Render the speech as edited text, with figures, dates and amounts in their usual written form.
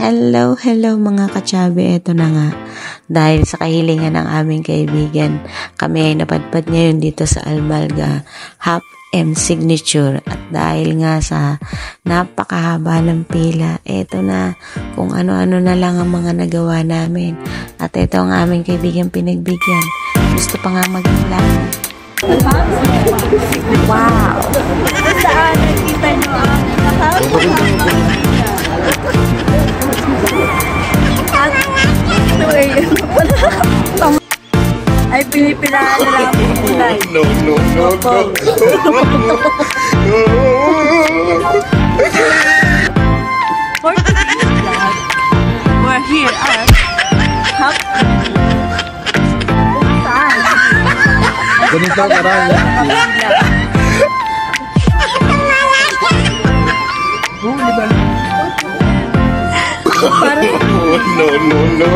Hello, hello mga kachabi. Ito na nga. Dahil sa kahilingan ng aming kaibigan, kami ay napadpad ngayon dito sa Almalga Half M Signature. At dahil nga sa napakahaba ng pila, ito na kung ano-ano na lang ang mga nagawa namin. At ito ang aming kaibigan pinagbigyan. Gusto pa nga mag-vlog. Wow! Saan nakita nyo ang ay pinipilahan nila ang kulay. No. For today's vlog, we're here at Half saan? Ganito karami. Parang No.